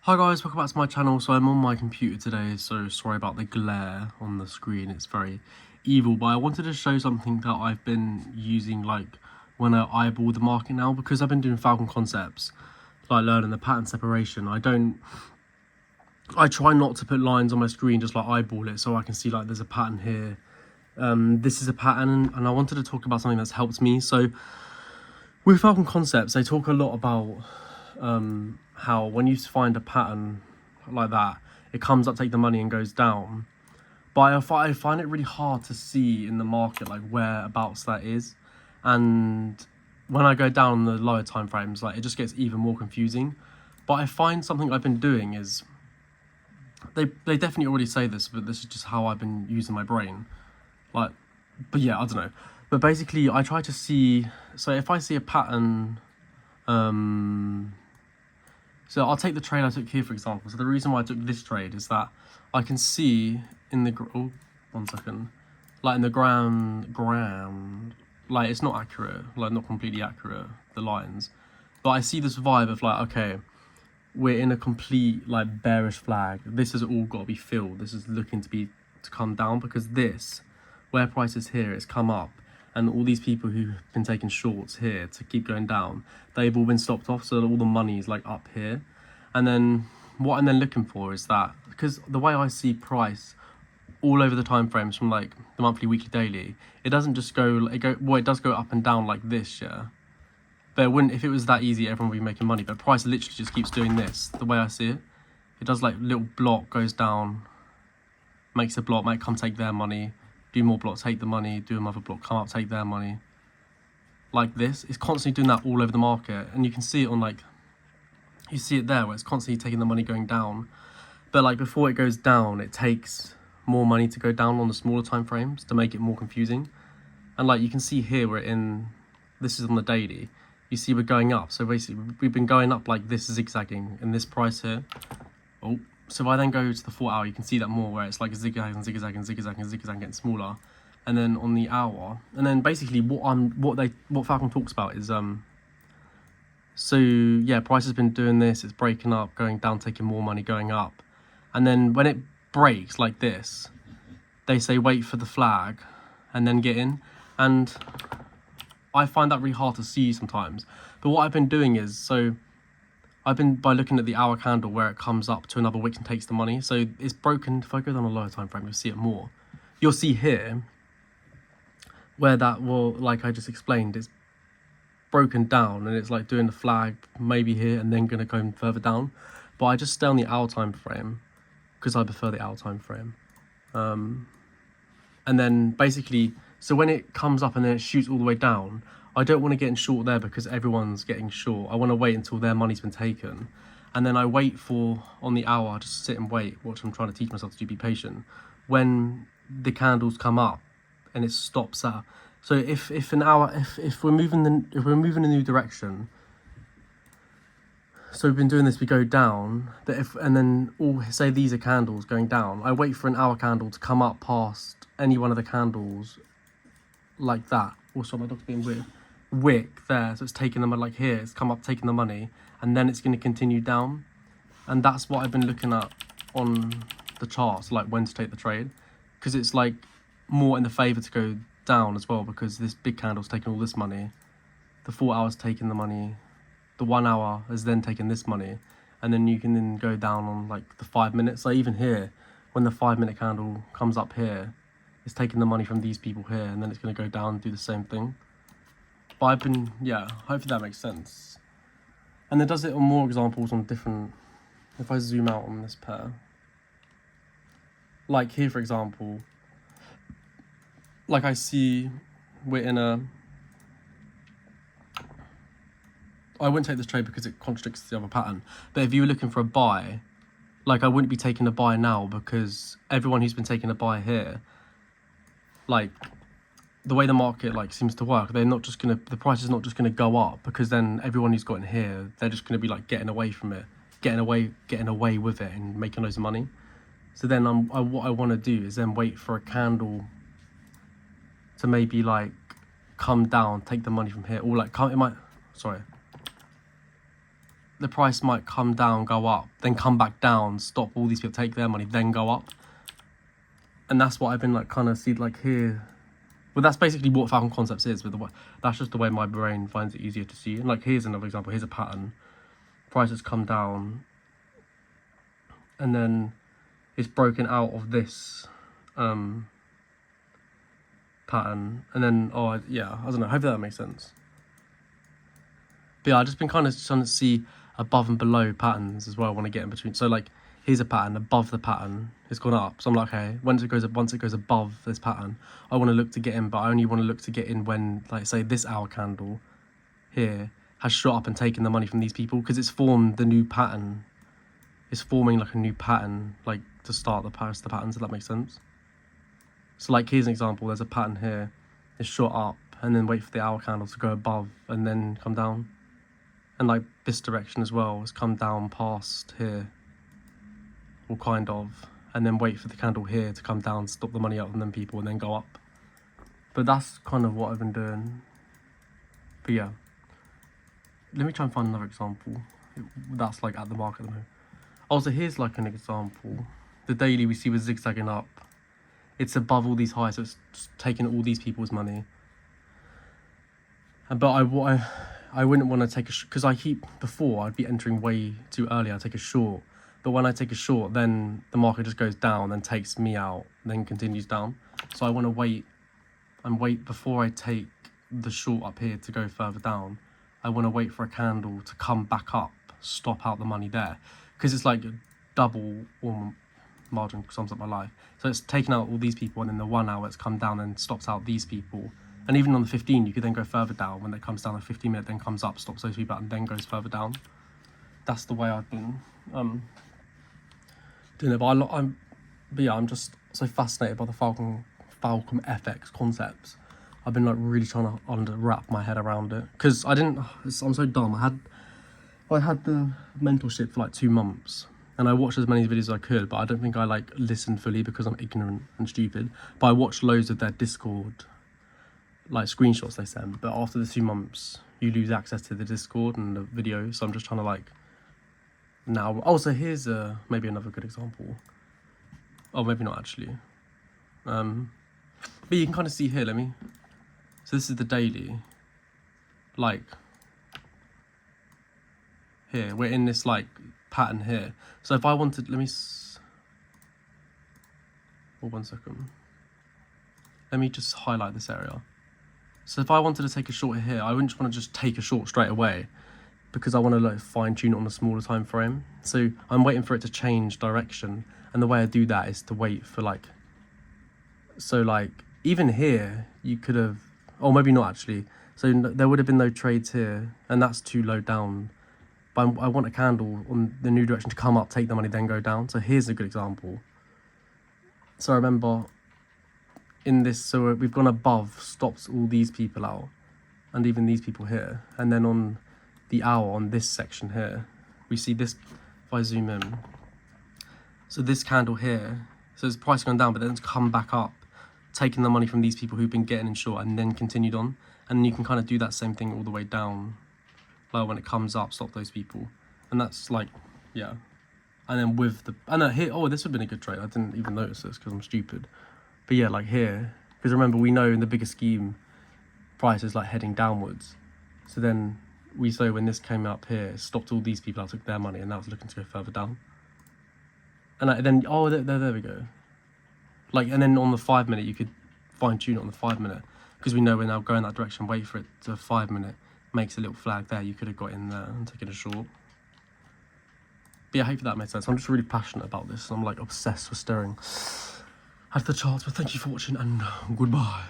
Hi guys, welcome back to my channel. So I'm on my computer today, so sorry about the glare on the screen, it's very evil, but I wanted to show something that I've been using like when I eyeball the market now, because I've been doing Falcon concepts, like learning the pattern separation. I try not to put lines on my screen, just like eyeball it so I can see like there's a pattern here. This is a pattern, and I wanted to talk about something that's helped me. So with Falcon concepts, they talk a lot about how when you find a pattern like that, it comes up, take the money, and goes down. But I find it really hard to see in the market like whereabouts that is, and when I go down the lower time frames, like it just gets even more confusing. But I find something I've been doing is they definitely already say this, but this is just how I've been using my brain. Like, but yeah, I don't know. But basically, I try to see. So if I see a pattern, so I'll take the trade I took here, for example. So the reason why I took this trade is that I can see in the, oh, 1 second, like in the ground, like it's not accurate, like not completely accurate, the lines. But I see this vibe of like, okay, we're in a complete like bearish flag. This has all got to be filled. This is looking to come down, because this, where price is here, it's come up. And all these people who've been taking shorts here to keep going down, they've all been stopped off, so all the money is like up here. And then what I'm then looking for is that, because the way I see price all over the time frames from like the monthly, weekly, daily, it doesn't just go, it does go up and down like this, yeah. But it wouldn't, if it was that easy, everyone would be making money. But price literally just keeps doing this, the way I see it. It does like little block, goes down, makes a block, might come take their money, do more blocks, take the money, do another block, come up, take their money. Like this, it's constantly doing that all over the market. And you can see it on like, you see it there where it's constantly taking the money going down. But like before it goes down, it takes more money to go down on the smaller time frames to make it more confusing. And like you can see here, this is on the daily, you see we're going up. So basically we've been going up like this, zigzagging in this price here. Oh, so if I then go to the 4 hour, you can see that more, where it's like zigzagging, zigzagging, zigzagging, zigzagging, getting smaller. And then on the hour, and then basically what Falcon talks about is so yeah, price has been doing this, it's breaking up, going down, taking more money, going up. And then when it breaks like this, they say wait for the flag and then get in. And I find that really hard to see sometimes. But what I've been doing is, so I've been by looking at the hour candle where it comes up to another wick and takes the money. So it's broken. If I go down a lower time frame, you'll see it more. You'll see here where that will, like I just explained, it's broken down and it's like doing the flag maybe here and then gonna go further down. But I just stay on the hour time frame because I prefer the hour time frame. And then basically, so when it comes up and then it shoots all the way down, I don't want to get in short there because everyone's getting short. I want to wait until their money's been taken. And then I wait for, on the hour, I just sit and wait, watch. I'm trying to teach myself to be patient. When the candles come up and it stops at, so if we're moving in a new direction, so we've been doing this, we go down, but and then say these are candles going down, I wait for an hour candle to come up past any one of the candles like that. Also, my dog's being weird. Wick there, so it's taking them like here, it's come up, taking the money, and then it's going to continue down. And that's what I've been looking at on the charts, like when to take the trade, because it's like more in the favor to go down as well, because this big candle's taking all this money, the 4 hours taking the money, the 1 hour is then taking this money, and then you can then go down on like the 5 minutes. Like even here, when the 5 minute candle comes up here, it's taking the money from these people here, and then it's going to go down and do the same thing. But I've been, yeah, hopefully that makes sense. And it does it on more examples on different, if I zoom out on this pair, like here for example, like I see we're in a, I wouldn't take this trade because it contradicts the other pattern. But if you were looking for a buy, like I wouldn't be taking a buy now, because everyone who's been taking a buy here, like the way the market like seems to work, they're not just gonna, the price is not just gonna go up, because then everyone who's got in here, they're just gonna be like getting away from it, getting away with it and making loads of money. So then what I want to do is then wait for a candle to maybe like come down, take the money from here, or like it might, sorry, the price might come down, go up, then come back down, stop all these people, take their money, then go up. And that's what I've been like kind of see like here. Well, that's basically what Falcon Concepts is. That's just the way my brain finds it easier to see. And like here's another example. Here's a pattern. Prices come down, and then it's broken out of this pattern, and then yeah, I don't know. Hopefully that makes sense. But yeah, I've just been kind of trying to see above and below patterns as well when I get in between. So like here's a pattern above the pattern, it's gone up. So I'm like, okay, once it goes above this pattern, I want to look to get in, but I only want to look to get in when, like, say this hour candle here has shot up and taken the money from these people, because it's formed the new pattern. It's forming like a new pattern, like to start the patterns. Does that make sense? So like here's an example. There's a pattern here. It's shot up and then wait for the hour candle to go above and then come down. And like this direction as well, it's come down past here, or kind of, and then wait for the candle here to come down, stop the money out from them people, and then go up. But that's kind of what I've been doing. But yeah, let me try and find another example that's like at the market at the moment. Also, here's like an example. The daily we see was zigzagging up. It's above all these highs, so it's just taking all these people's money. But I wouldn't want to take because before I'd be entering way too early. I'd take a short, but when I take a short, then the market just goes down, then takes me out, then continues down. So I want to wait before I take the short up here to go further down. I want to wait for a candle to come back up, stop out the money there, because it's like double or margin sums up my life. So it's taken out all these people, and then the 1 hour it's come down and stops out these people. And even on the 15, you could then go further down. When it comes down, the 15 minute then comes up, stops those people out, and then goes further down. That's the way I've been doing it. But yeah, I'm just so fascinated by the Falcon FX concepts. I've been like really trying to wrap my head around it, because I'm so dumb. I had the mentorship for like 2 months, and I watched as many videos as I could, but I don't think I like listened fully because I'm ignorant and stupid. But I watched loads of their Discord like screenshots they send, but after the 2 months you lose access to the Discord and the video. So I'm just trying to like now. So here's maybe another good example. Oh, maybe not actually. But you can kind of see here. So this is the daily. Like here, we're in this like pattern here. So if I wanted, one second. Let me just highlight this area. So if I wanted to take a short here, I wouldn't just want to just take a short straight away, because I want to like fine tune it on a smaller time frame. So I'm waiting for it to change direction, and the way I do that is to wait for like. So like even here, you could have, or maybe not actually. So there would have been no trades here, and that's too low down. But I want a candle on the new direction to come up, take the money, then go down. So here's a good example. So I remember in this, so we've gone above, stops all these people out, and even these people here. And then on the hour, on this section here, we see this, if I zoom in. So this candle here, so it's price gone down, but then it's come back up, taking the money from these people who've been getting in short, and then continued on. And you can kind of do that same thing all the way down. Like when it comes up, stop those people. And that's like, yeah. And then with the, here, this would have been a good trade. I didn't even notice this because I'm stupid. But yeah, like here, because remember, we know in the bigger scheme, price is like heading downwards. So then we saw when this came up here, stopped all these people out, took their money, and now it's looking to go further down. And then, there we go. Like, and then on the 5 minute, you could fine tune it on the 5 minute, because we know we're now going that direction, wait for it to 5 minute, makes a little flag there. You could have got in there and taken a short. But yeah, I hope that made sense. I'm just really passionate about this. I'm like obsessed with staring at the charts. But thank you for watching, and goodbye.